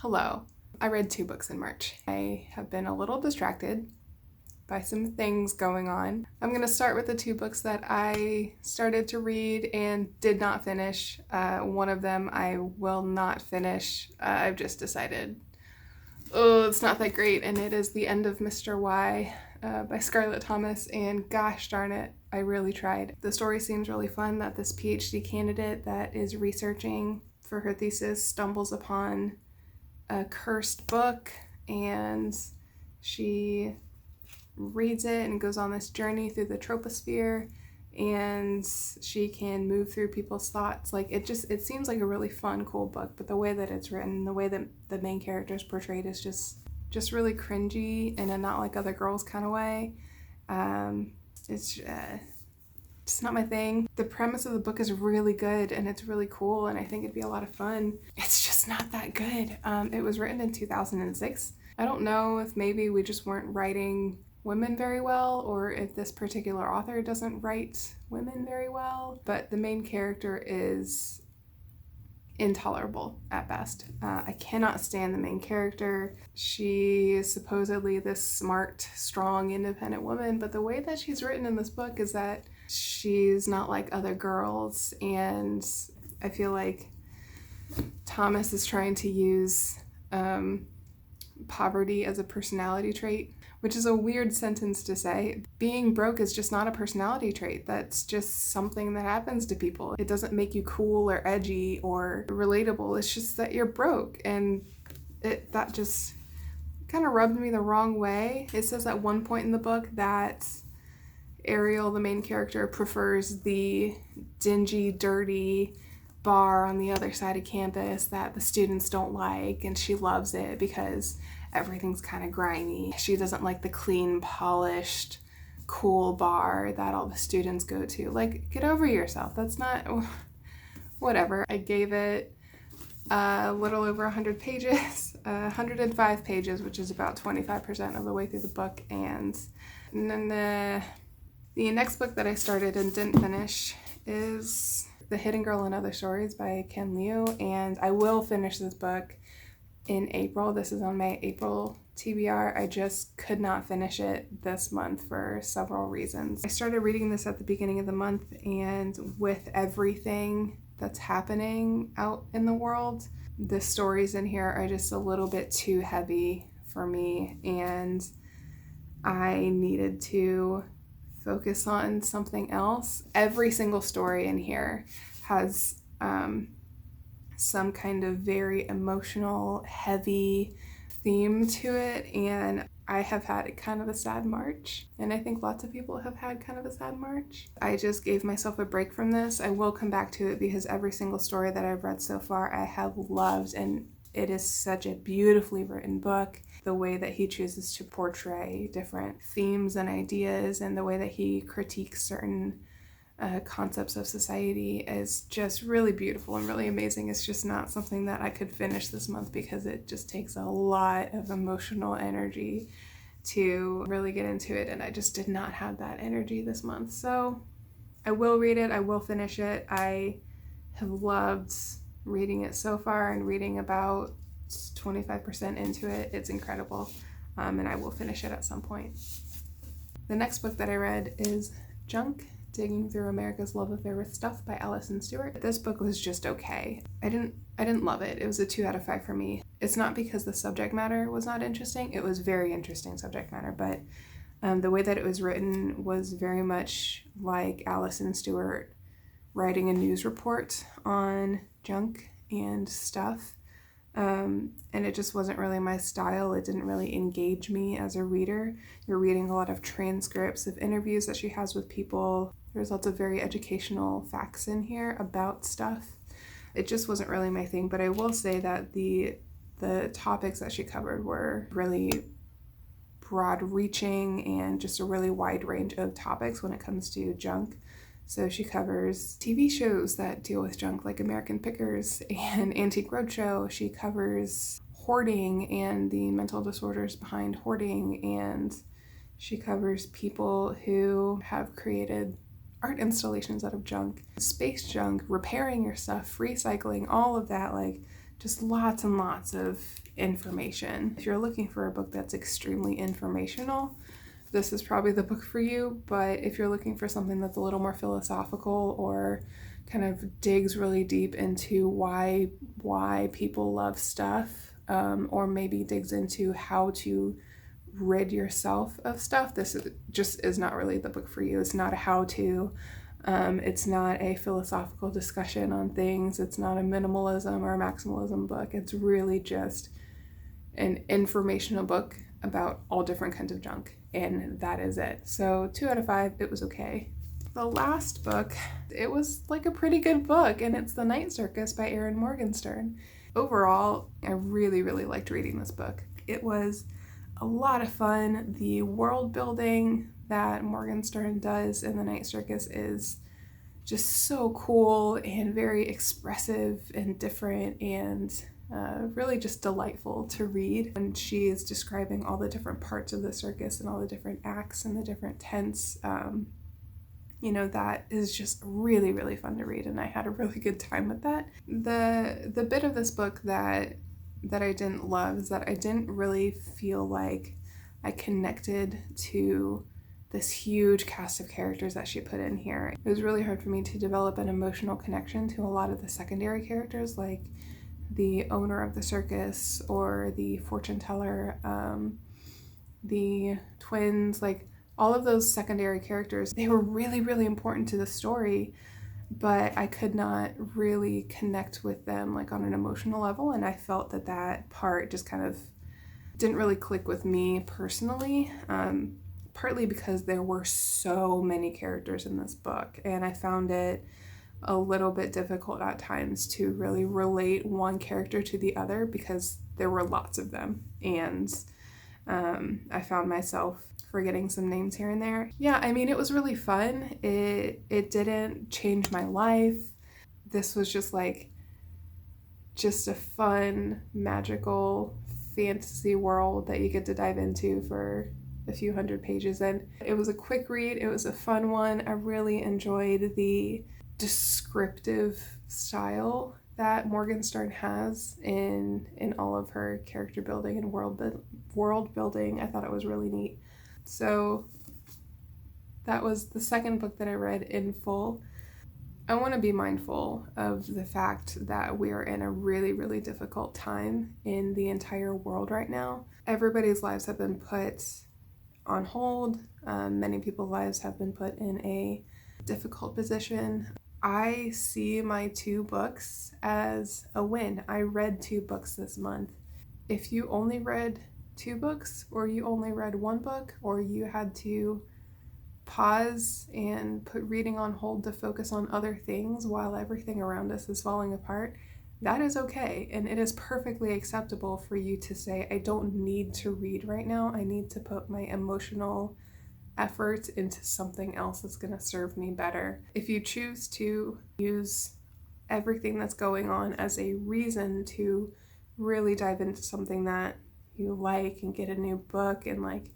Hello. I read 2 books in March. I have been a little distracted by some things going on. I'm going to start with the 2 books that I started to read and did not finish. One of them I will not finish. I've just decided, it's not that great, and it is The End of Mr Wai by Scarlett Thomas, and gosh darn it, I really tried. The story seems really fun that this PhD candidate that is researching for her thesis stumbles upon a cursed book, and she reads it and goes on this journey through the troposphere, and she can move through people's thoughts. Like, it seems like a really fun, cool book, but the way that it's written, the way that the main character is portrayed is just really cringy in a not like other girls kind of way. It's just not my thing. The premise of the book is really good and it's really cool, and I think it'd be a lot of fun. It's just not that good. It was written in 2006. I don't know if maybe we just weren't writing women very well, or if this particular author doesn't write women very well, but the main character is intolerable at best. I cannot stand the main character. She is supposedly this smart, strong, independent woman, but the way that she's written in this book is that she's not like other girls, and I feel like Thomas is trying to use poverty as a personality trait, which is a weird sentence to say. Being broke is just not a personality trait. That's just something that happens to people. It doesn't make you cool or edgy or relatable. It's just that you're broke, and that just kind of rubbed me the wrong way. It says at one point in the book that Ariel, the main character, prefers the dingy, dirty bar on the other side of campus that the students don't like, and she loves it because everything's kind of grimy. She doesn't like the clean, polished, cool bar that all the students go to. Like, get over yourself. That's not... whatever. I gave it a little over 100 pages, 105 pages, which is about 25% of the way through the book, and then the next book that I started and didn't finish is The Hidden Girl and Other Stories by Ken Liu, and I will finish this book in April. This is on my April TBR. I just could not finish it this month for several reasons. I started reading this at the beginning of the month, and with everything that's happening out in the world, the stories in here are just a little bit too heavy for me, and I needed to focus on something else. Every single story in here has some kind of very emotional, heavy theme to it, and I have had kind of a sad March, and I think lots of people have had kind of a sad March. I just gave myself a break from this. I will come back to it because every single story that I've read so far I have loved, and it is such a beautifully written book. The way that he chooses to portray different themes and ideas, and the way that he critiques certain concepts of society is just really beautiful and really amazing. It's just not something that I could finish this month because it just takes a lot of emotional energy to really get into it, and I just did not have that energy this month. So I will read it. I will finish it. I have loved reading it so far, and reading about 25% into it. It's incredible, and I will finish it at some point. The next book that I read is Junk: Digging Through America's Love Affair with Stuff by Alison Stewart. This book was just okay. I didn't love it. It was a 2 out of 5 for me. It's not because the subject matter was not interesting. It was very interesting subject matter, but the way that it was written was very much like Alison Stewart writing a news report on junk and stuff. And it just wasn't really my style. It didn't really engage me as a reader. You're reading a lot of transcripts of interviews that she has with people. There's lots of very educational facts in here about stuff. It just wasn't really my thing, but I will say that the topics that she covered were really broad-reaching and just a really wide range of topics when it comes to junk. So she covers TV shows that deal with junk, like American Pickers and Antique Roadshow. She covers hoarding and the mental disorders behind hoarding, and she covers people who have created art installations out of junk, space junk, repairing your stuff, recycling, all of that, like just lots and lots of information. If you're looking for a book that's extremely informational, this is probably the book for you. But if you're looking for something that's a little more philosophical or kind of digs really deep into why people love stuff, or maybe digs into how to rid yourself of stuff, this is not really the book for you. It's not a how-to. It's not a philosophical discussion on things. It's not a minimalism or a maximalism book. It's really just an informational book about all different kinds of junk, and that is it. So 2 out of 5, it was okay. The last book, it was like a pretty good book, and it's The Night Circus by Erin Morgenstern. Overall, I really, really liked reading this book. It was a lot of fun. The world building that Morgenstern does in The Night Circus is just so cool and very expressive and different, and really just delightful to read. And she is describing all the different parts of the circus and all the different acts and the different tents. That is just really, really fun to read, and I had a really good time with that. The bit of this book that I didn't love is that I didn't really feel like I connected to this huge cast of characters that she put in here. It was really hard for me to develop an emotional connection to a lot of the secondary characters, like the owner of the circus or the fortune teller, the twins, like all of those secondary characters. They were really, really important to the story, but I could not really connect with them like on an emotional level, and I felt that part just kind of didn't really click with me personally, partly because there were so many characters in this book, and I found it a little bit difficult at times to really relate one character to the other because there were lots of them, and I found myself forgetting some names here and there. Yeah, I mean, it was really fun. It didn't change my life. This was just a fun, magical fantasy world that you get to dive into for a few hundred pages. And it was a quick read. It was a fun one. I really enjoyed the descriptive style that Morgenstern has in all of her character building and world building. I thought it was really neat. So that was the second book that I read in full. I want to be mindful of the fact that we are in a really, really difficult time in the entire world right now. Everybody's lives have been put on hold. Many people's lives have been put in a difficult position. I see my 2 books as a win. I read 2 books this month. If you only read 2 books, or you only read 1 book, or you had to pause and put reading on hold to focus on other things while everything around us is falling apart, that is okay. And it is perfectly acceptable for you to say, I don't need to read right now. I need to put my emotional effort into something else that's going to serve me better. If you choose to use everything that's going on as a reason to really dive into something that you like and get a new book and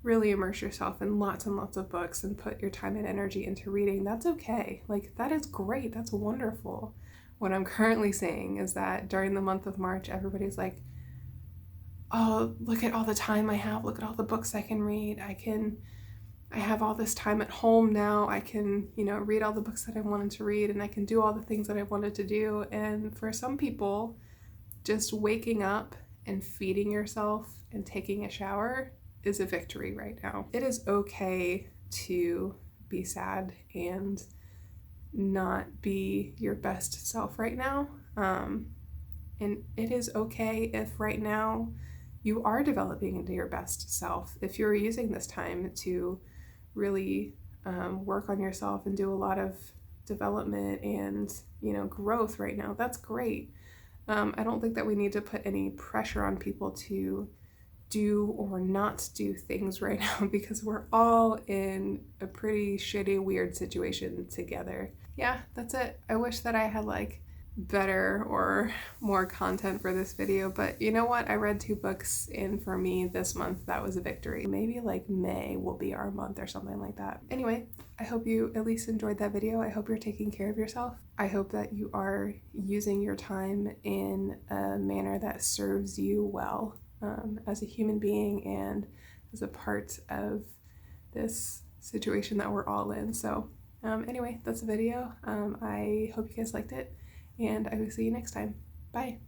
really immerse yourself in lots and lots of books and put your time and energy into reading, that's okay. That is great. That's wonderful. What I'm currently saying is that during the month of March, everybody's like, oh, look at all the time I have. Look at all the books I can read. I have all this time at home now. I can, read all the books that I wanted to read, and I can do all the things that I wanted to do. And for some people, just waking up and feeding yourself and taking a shower is a victory right now. It is okay to be sad and not be your best self right now. And it is okay if right now you are developing into your best self. If you're using this time to really work on yourself and do a lot of development and, growth right now, that's great. I don't think that we need to put any pressure on people to do or not do things right now because we're all in a pretty shitty, weird situation together. Yeah, that's it. I wish that I had better or more content for this video, but you know what? I read 2 books in for me this month. That was a victory. Maybe like May will be our month or something like that. Anyway, I hope you at least enjoyed that video. I hope you're taking care of yourself. I hope that you are using your time in a manner that serves you well as a human being and as a part of this situation that we're all in. So anyway, that's the video. I hope you guys liked it, and I will see you next time. Bye.